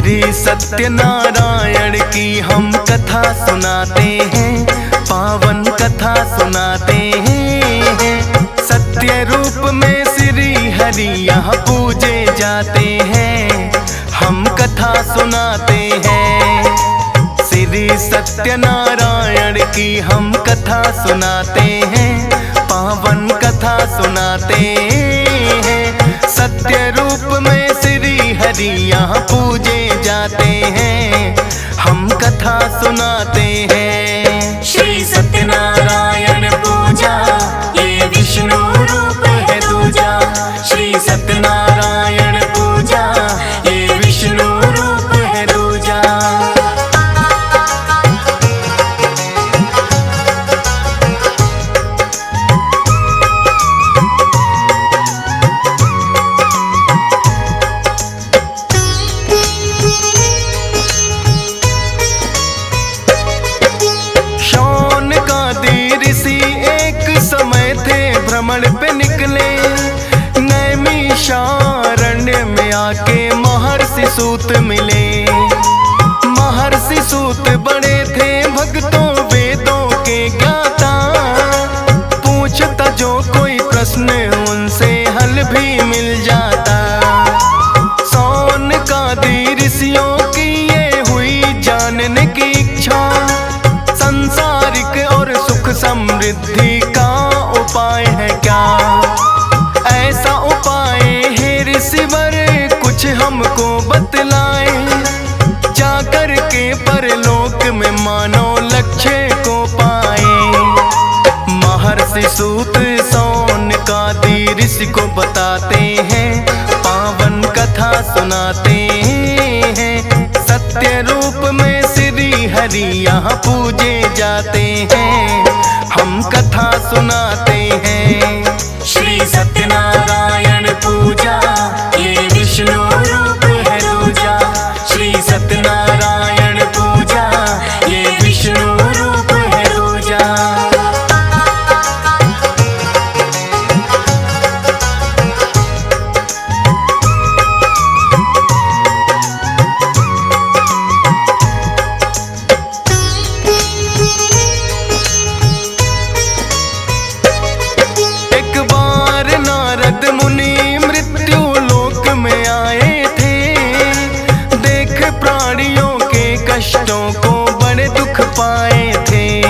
श्री सत्यनारायण की हम कथा सुनाते हैं, पावन कथा सुनाते हैं। सत्य रूप में श्री हरि यहाँ पूजे जाते हैं, हम कथा सुनाते हैं। श्री सत्यनारायण की हम कथा सुनाते हैं, पावन कथा सुनाते हैं। सत्य रूप में श्री हरि यहाँ पूजे जाते हैं, हम कथा सुनाते हैं। श्री सत्यनारायण पूजा ये विष्णु रूप है दूजा। श्री सत्यनारायण पूजा ये विष्णु रूप है दूजा। भ्रमण पे निकले, नैमिषारण्य में आके महर्षि सूत मिले। महर्षि सूत बड़े थे भक्तों वेदों के ज्ञाता, पूछता जो कोई प्रश्न उनसे हल भी मिल जाता। सौनकादि ऋषियों की ये हुई जानने की इच्छा, संसारिक और सुख समृद्धि का उपाय है क्या। ऐसा उपाय है ऋषिवर कुछ हमको बतलाए, जाकर के परलोक में मानो लक्ष्य को पाए। महर्षि सूत सौनकादि ऋषि को बताते हैं, पावन कथा सुनाते हैं। सत्य रूप में श्री हरि यहाँ पूजे जाते हैं, हम कथा सुनाते हैं। श्री सत्यनारायण पूजा ये विष्णु रूप है दूजा। श्री सत्यनारायण पूजा ये विष्णु रूप है दूजा। कष्टों को बड़े दुख पाए थे।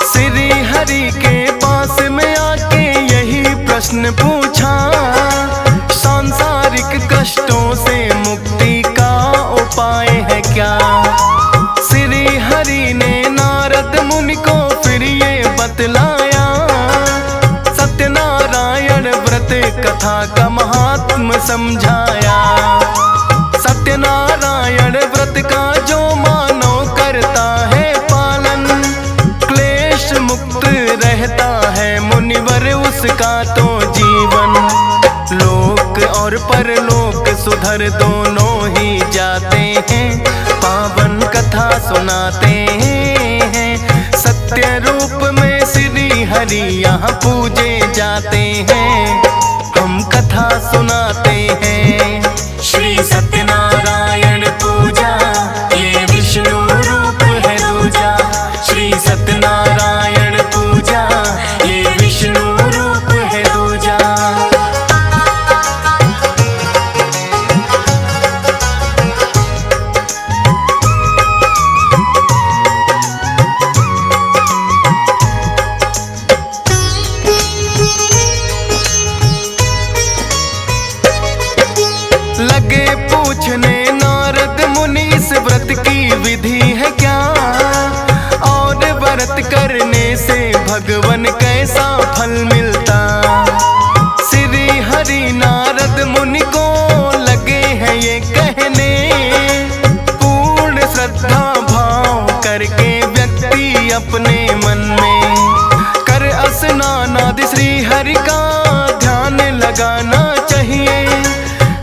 श्री हरि के पास में आके यही प्रश्न पूछा, सांसारिक कष्टों से मुक्ति का उपाय है क्या। श्री हरि ने नारद मुनि को फिर ये बतलाया, सत्यनारायण व्रत कथा का महात्म समझाया। सत्यनारायण व्रत का जो मानो करता है पालन, क्लेश मुक्त रहता है मुनिवर उसका तो जीवन। लोक और परलोक सुधर दोनों ही जाते हैं, पावन कथा सुनाते हैं। सत्य रूप में श्री हरि यहाँ पूजे जाते हैं, हम कथा सुनाते हैं। श्री सत्यनारायण पूजा ये विष्णु रूप है दूजा। श्री सत्यनारायण पूजा ये विष्णु रूप है दूजा। लगे पूछने नारद मुनि इस व्रत की विधि है क्या, और व्रत करने से भगवन कैसा फल मिलता। श्री हरि नारद मुनि को लगे हैं ये कहने, पूर्ण श्रद्धा भाव करके व्यक्ति अपने मन में कर स्नान आदि श्री हरि का ध्यान लगाना चाहिए।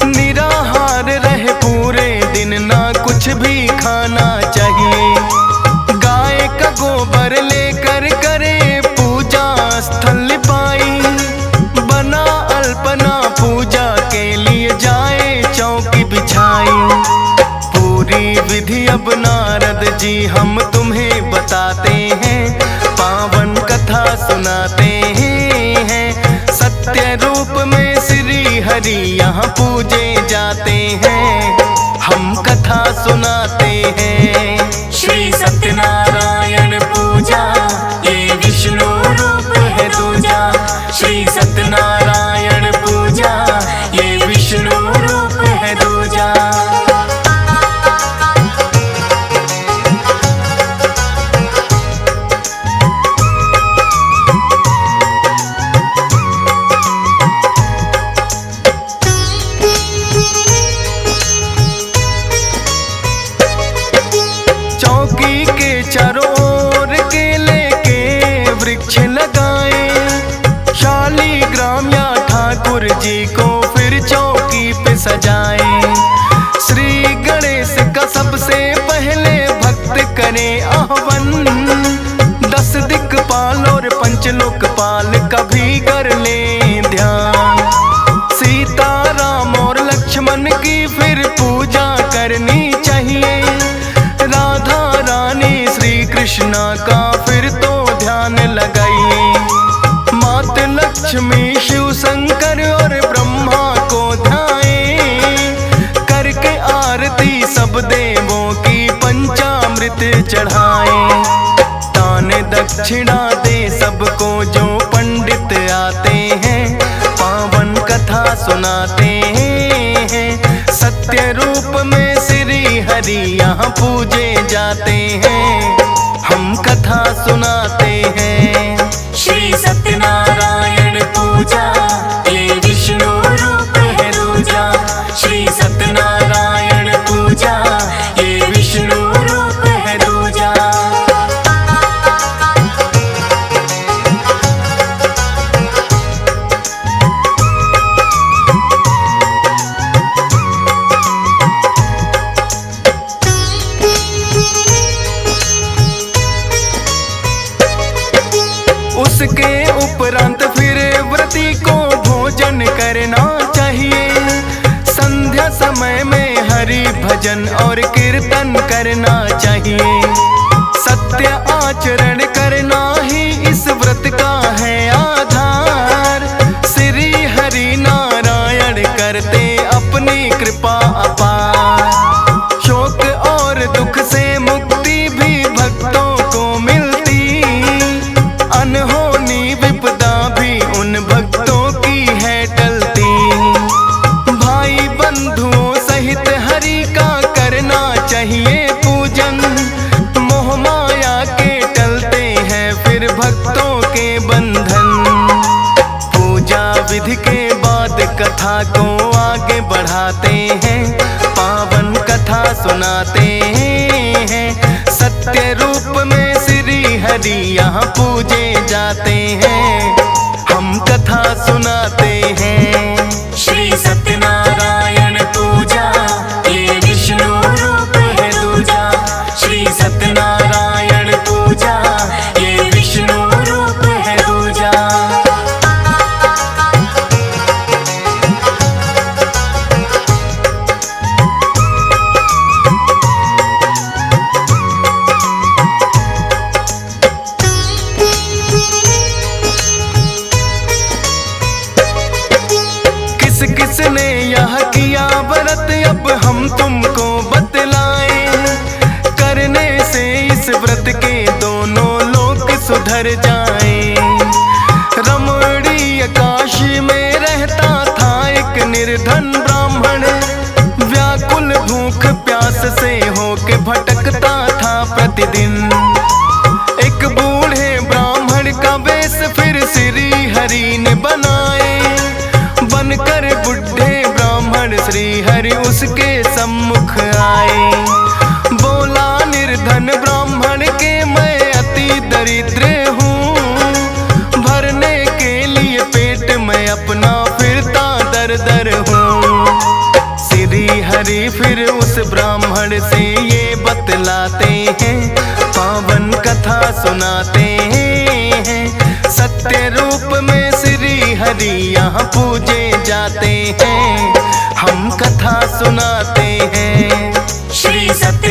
निराहार रहे पूरे दिन, ना कुछ भी खाना चाहिए। गाय का गोबर लेकर करे पूजा स्थल पाई, बना अल्पना पूजा के लिए जाए चौकी बिछाई। विधि अब नारद जी हम तुम्हें बताते हैं, पावन कथा सुनाते हैं। सत्य रूप में श्री हरि यहाँ पूजे जाते हैं, हम कथा सुनाते हैं। श्री सत्यनारायण पूजा ये विष्णु रूप है दूजा। श्री सत्यनारायण पूजा ये विष्णु रूप है दूजा। चौकी के चारों ओर केले के वृक्ष लगाए, शालीग्राम या ठाकुर जी को फिर चौकी पे सजाए। श्री गणेश का सबसे पहले भक्त करे आह्वान, 10 दिक्पाल और पंचलोकपाल का भी कर ले ध्यान। सीता राम और लक्ष्मण की फिर पूजा करनी चाहिए, राधा रानी श्री कृष्णा का फिर तो ध्यान लगाइए। मात लक्ष्मी शिव शंकर और ब्रह्मा को ध्याए, करके आरती सब देवों की पंचामृत चढ़ाए। दान दक्षिणा दे सबको जो पंडित आते हैं, पावन कथा सुनाते हैं। सत्य रूप में श्री हरि यहाँ पूजे जाते हैं, हम कथा सुनाते हैं। श्री सत्यनारायण पूजा ये विष्णु रूप है दूजा। श्री सत्यनारायण पूजा ये विष्णु रूप है दूजा। उसके उपरांत फिर व्रती को भोजन करना चाहिए। संध्या समय में हरि भजन और कीर्तन करना चाहिए। सत्य आचरण करना ही इस व्रत का है आधार। श्री हरि नारायण करते अपनी कृपा अपार। शोक और दुख से मुक्ति भी भक्तों को मिलती, अनहोनी विपदा भी उन भक्तों की है टलती। भाई बंधुओं सहित हरि का करना चाहिए पूजन, मोह माया के टलते हैं फिर भक्तों के बंधन। पूजा विधि के बाद कथा को आगे बढ़ाते हैं, पावन कथा सुनाते हैं। सत्य रूप में श्री हरि यहाँ पूजे जाते हैं, हम कथा सुनाते हैं। श्री सत्यनारायण पूजा ये विष्णु रूप है दूजा। श्री सत्यनारायण पूजा ये विष्णु रूप है दूजा। किस किसने यह किया व्रत अब हम तुमको बतलाएं। करने से इस व्रत के दोनों लोक सुधर जाएं। रमणीय काशी में रहता था एक निर्धन ब्राह्मण, व्याकुल भूख प्यास से होके भटकता था प्रतिदिन। एक बूढ़े ब्राह्मण का वेश फिर श्री हरि ने बनाए, बनकर बुढ़े ब्राह्मण श्री हरि उसके सम्मुख आए। बोला निर्धन ब्राह्मण के मैं अति दरिद्र हूँ, भरने के लिए पेट में अपना फिरता दर दर हूँ। श्री हरि फिर उस ब्राह्मण से ये बतलाते हैं, पावन कथा सुनाते हैं। सत्य रूप में श्री हरि यहाँ पूजे जाते हैं, हम कथा सुनाते हैं। श्री सत्य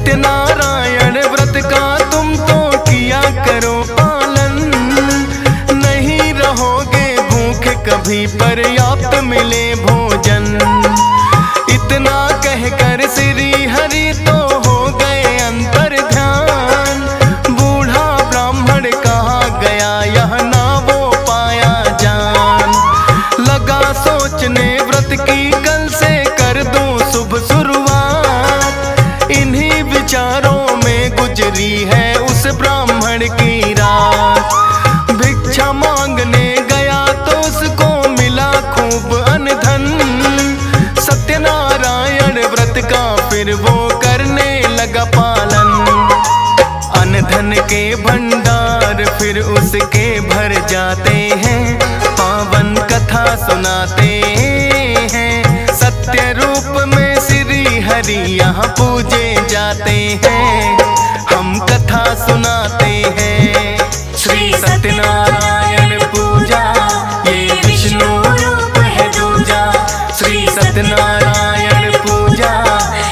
सत्यनारायण व्रत का तुम तो किया करो पालन, नहीं रहोगे भूखे कभी पर्याप्त मिले भोजन। इतना कहकर श्री हरि तो हो गए अंतर ध्यान, बूढ़ा ब्राह्मण कहा गया यह ना वो पाया जान। लगा सोचने व्रत की कल से कर दूं शुभ शुरुआत, इन्हीं विचारों में गुजरी है उस ब्राह्मण की रात। भिक्षा मांगने गया तो उसको मिला खूब अनधन, सत्यनारायण व्रत का फिर वो करने लगा पालन। अनधन के भंडार फिर उसके भर जाते हैं, पावन कथा सुनाते हैं। सत्य रूप में श्री हरि यहाँ पूजे जाते हैं, हम कथा सुनाते हैं। श्री सत्यनारायण पूजा ये विष्णु रूप है दूजा, श्री सत्यनारायण पूजा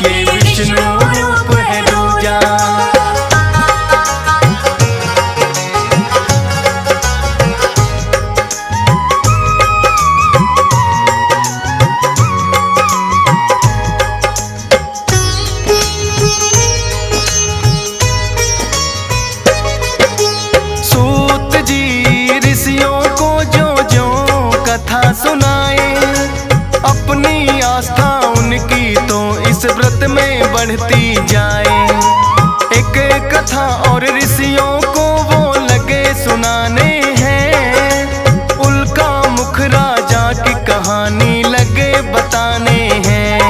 ये विष्णु रूप है दूजा। सूत जी ऋषियों को जो जो कथा सुनाए, अपनी आस्था उनकी तो इस व्रत में बढ़ती जाए। एक कथा और ऋषियों को वो लगे सुनाने हैं, उल्का मुख राजा की कहानी लगे बताने हैं।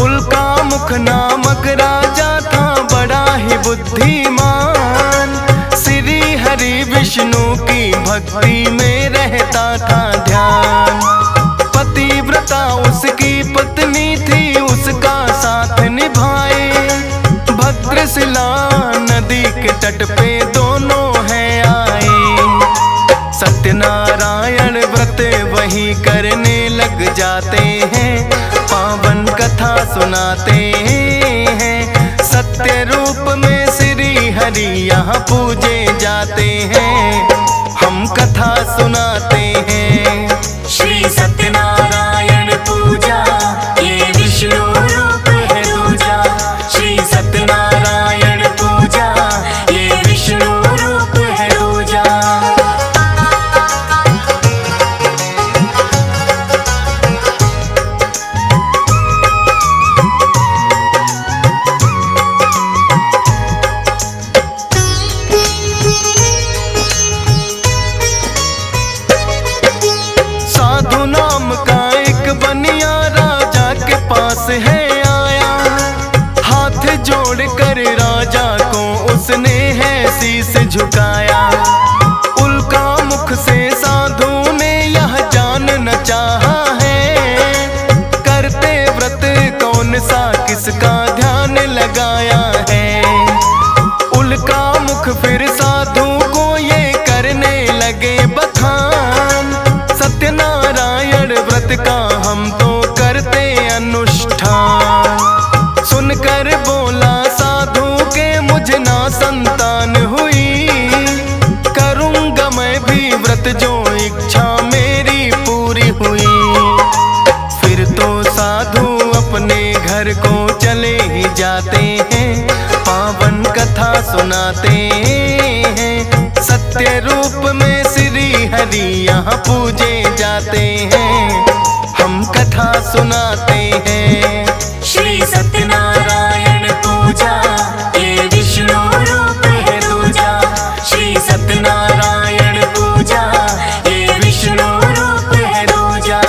उल्का मुख नामक राजा था बड़ा ही बुद्धिमान, श्री हरि विष्णु की भक्ति में रहता था ध्यान। पतिव्रता उसकी पत्नी थी, उसका साथ निभाए। भद्रशिला नदी के तट पे दोनों हैं आए। सत्यनारायण व्रत वही करने लग जाते हैं, पावन कथा सुनाते हैं। सत्य रूप में श्री हरि यहाँ पूजे जाते हैं, हम कथा सुनाते हैं। श्री सत्यनारायण पूजा ये विष्णु रूप है दूजा, श्री सत्यनारायण पूजा ये विष्णु रूप है दूजा। साधु नाम का एक बनिया राजा के पास है आया, हाथ जोड़ कर राजा को उसने है शीस झुकाया। उल्का मुख से साधु ने यह जानना चाहा है, करते व्रत कौन सा किसका ध्यान लगाया है। उल्का मुख फिर साधु को ये करने लगे बखान, सत्यनारायण व्रत का हम तो करते अनुष्ठान। सुनकर बोला साधु के मुझे ना संतान हुई, करूँगा मैं भी व्रत जो इच्छा मेरी पूरी हुई। फिर तो साधु अपने घर को चले ही जाते हैं, पावन कथा सुनाते हैं। सत्य रूप में श्री हरि यहाँ पूजे जाते हैं, हम कथा सुनाते हैं। श्री सत्यनारायण पूजा ये विष्णु रूप है दूजा, श्री सत्यनारायण पूजा ये विष्णु रूप है दूजा।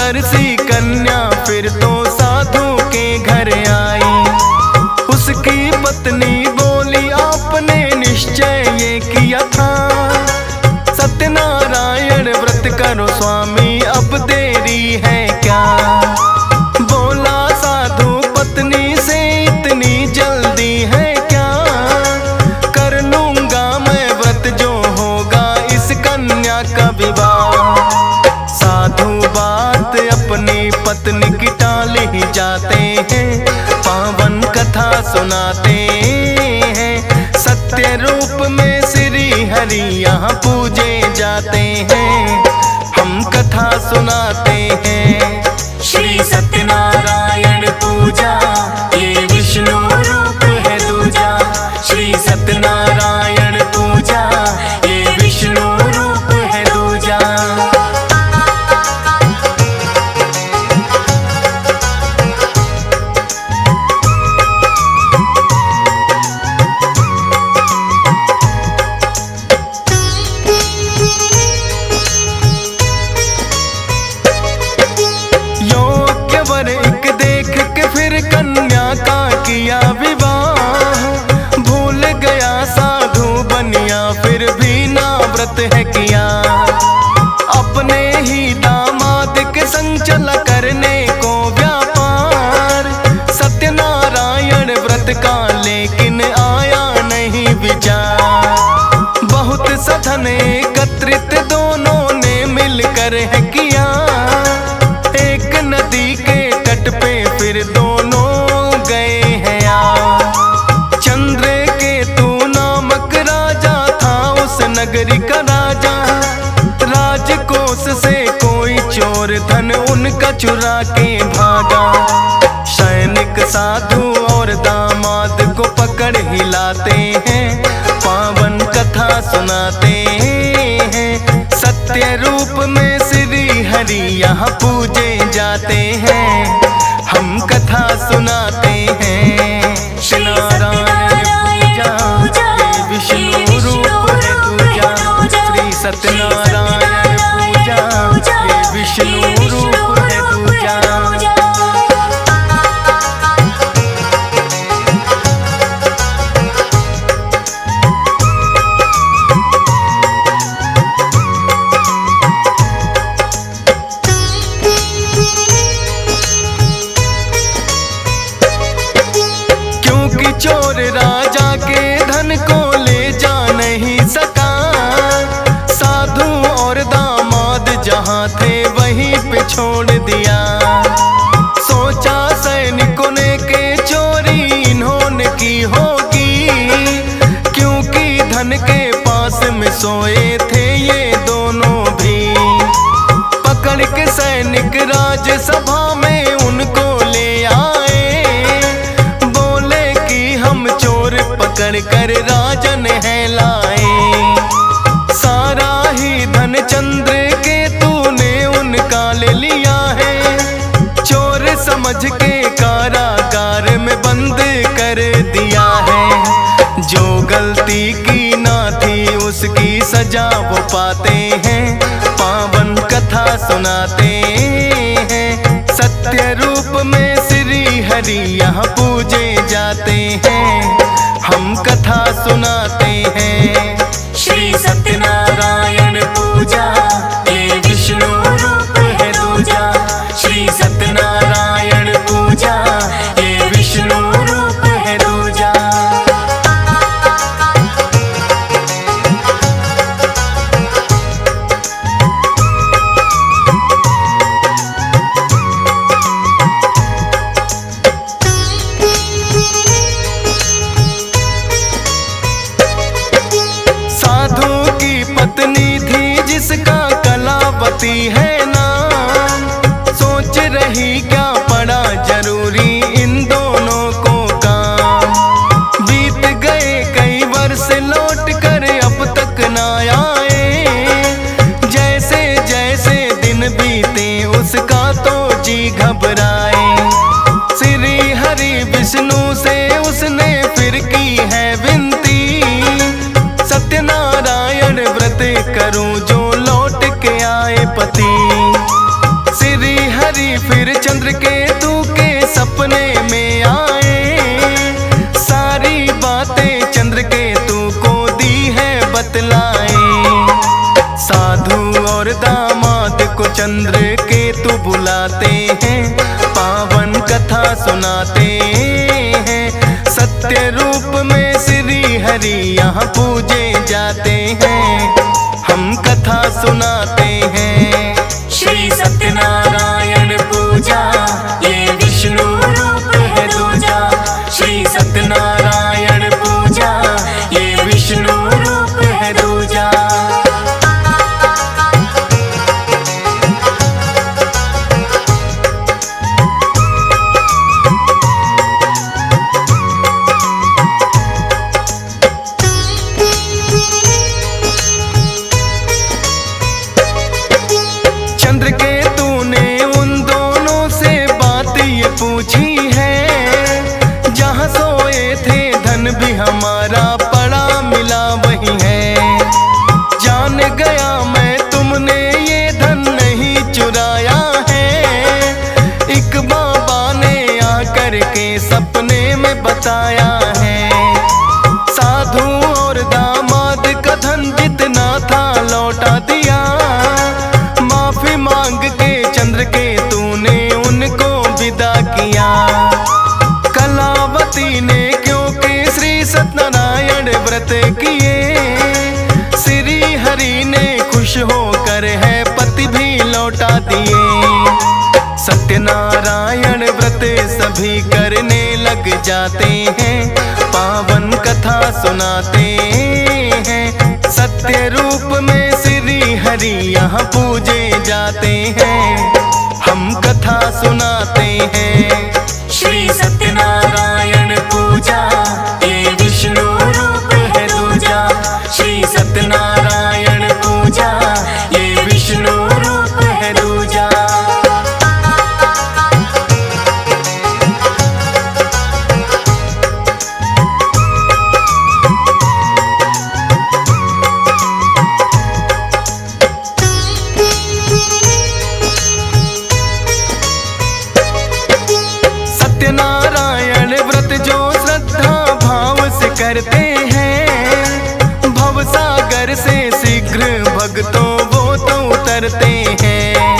सुंदर सी कन्या फिर तो साधु के घर आई। उसकी पत्नी बोली आपने निश्चय ये किया था, सत्यनारायण व्रत करो स्वामी अब देरी है क्या। बोला साधु पत्नी से इतनी जल्दी है क्या, कर लूंगा मैं व्रत जो होगा इस कन्या का विवाह। साधु बात अपनी पत्नी की टाल ही जाते हैं, पावन कथा सुनाते हैं। सत्य रूप में श्री हरि यहाँ पूजे जाते हैं, हम कथा सुनाते हैं। श्री सत्यनारायण पूजा ये विष्णु रूप है दूजा। श्री सत्यनारायण पूजा ये विष्णु रूप है दूजा। योग्य वर एक देख के फिर कन्या का किया विवाह। भूल गया साधु बनिया फिर भी ना व्रत है किया। अपने ही दामाद के संग चला करने को व्यापार। सत्यनारायण व्रत का लेकिन आया नहीं विचार। बहुत सधन एकत्रित दोनों ने मिलकर है किया। एक नदी के तट पे फिर दोनों गए हैं आ। चंद्रकेतु नामक राजा था उस नगरी का राजा। राजकोष से कोई चोर धन उनका चुरा के भागा। सैनिक साधु और दामाद को पकड़ हिलाते हैं, पावन कथा सुनाते हैं। सत्य रूप में श्री हरि यहाँ पूजे जाते हैं, हम कथा सुनाते हैं। श्री नारायण पूजा ये विष्णु रूप है दूजा। श्री सत्यनारायण पूजा ये विष्णु रूप है दूजा। क्योंकि चोर राजा के धन को ले जा नहीं सका। साधु और दामाद जहाँ थे वहीं पे छोड़ दिया। सोचा सैनिकों ने के चोरी इन्होंने की होगी, क्योंकि धन के पास में सोए थे ये दोनों भी। पकड़ के सैनिक राजसभा में उनको ले आए। बोले कि हम चोर पकड़ कर राजन है लाए। सारा ही धन चंद्रकेतु ने उनका ले लिया है। चोर समझ के कारागार में बंद कर दिया है। जो गलती की ना थी उसकी सजा वो पाते हैं, पावन कथा सुनाते हैं। सत्य रूप में श्री हरि यहाँ पूजे जाते हैं, हम कथा सुनाते हैं। श्री सत्यनारायण पूजा ये विष्णु रूप है दूजा। श्री सत्यनारायण पूजा ये विष्णु रूप है दूजा। साधु की पत्नी थी जिसका कलावती है नाम। सोच रही क्या पड़ा जरूरी इन दोनों को काम। बीत गए कई वर्ष लौट कर अब तक ना आए। जैसे जैसे दिन बीते उसका तो जी घबराए। श्री हरि विष्णु से उसने फिर की है विनती। सत्यनारायण व्रत करूं जो लौट के आए पति। श्री हरि चंद्र केतु बुलाते हैं, पावन कथा सुनाते हैं। सत्य रूप में श्री हरि यहाँ पूजे जाते हैं, हम कथा सुनाते हैं। श्री सत्यनारायण पूजा ये विष्णु रूप है दूजा। श्री सत्यनारायण पूजा ये विष्णु रूप है दूजा। चंद्र केतु ने उन दोनों से बात ये पूछी है, जहाँ सोए थे धन भी हमारा पड़ा मिला वही है। जान गया मैं तुमने ये धन नहीं चुराया है, एक बाबा ने आकर के सपने में बताया है। साधु और दामाद का धन जितना था लौटा दिया, माफी मांग के चंद्र केतु ने उनको विदा किया। कलावती ने क्योंकि श्री सत्यनारायण व्रत किए, श्री हरि ने खुश होकर है पति भी लौटा दिए। सत्यनारायण व्रत सभी करने लग जाते हैं, पावन कथा सुनाते हैं। सत्य रूप में श्री हरि यहाँ पूजे जाते हैं, हम कथा सुनाते हैं। श्री सत्यनारायण पूजा ये विष्णु रूप है दूजा। श्री सत्यनारायण पूजा ये विष्णु रूप है दूजा। सत्यनारायण व्रत जो श्रद्धा भाव से करते हैं, भवसागर से शीघ्र भक्तों वो तो उतरते हैं।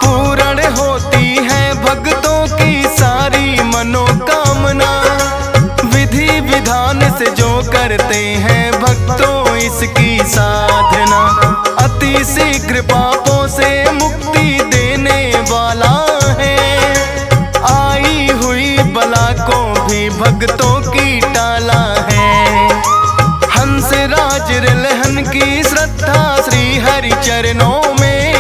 पूर्ण होती है भक्तों की सारी मनोकामना, विधि विधान से जो करते हैं भक्तों इसकी साधना। अति शीघ्र पापों से मुक्ति देने वाला है, आई हुई बला को भी भक्तों की टाला है। हंस राज रिलहन की श्रद्धा श्री हरि चरणों में,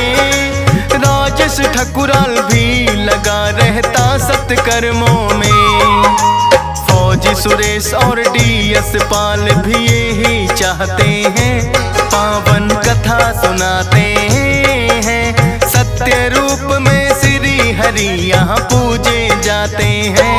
राजेश ठकुराल भी लगा रहता सत्कर्मों में। फौजी सुरेश और DS पाल भी यही चाहते हैं, पावन कथा सुनाते हैं। सत्य रूप में श्री हरि यहाँ पूजे जाते हैं।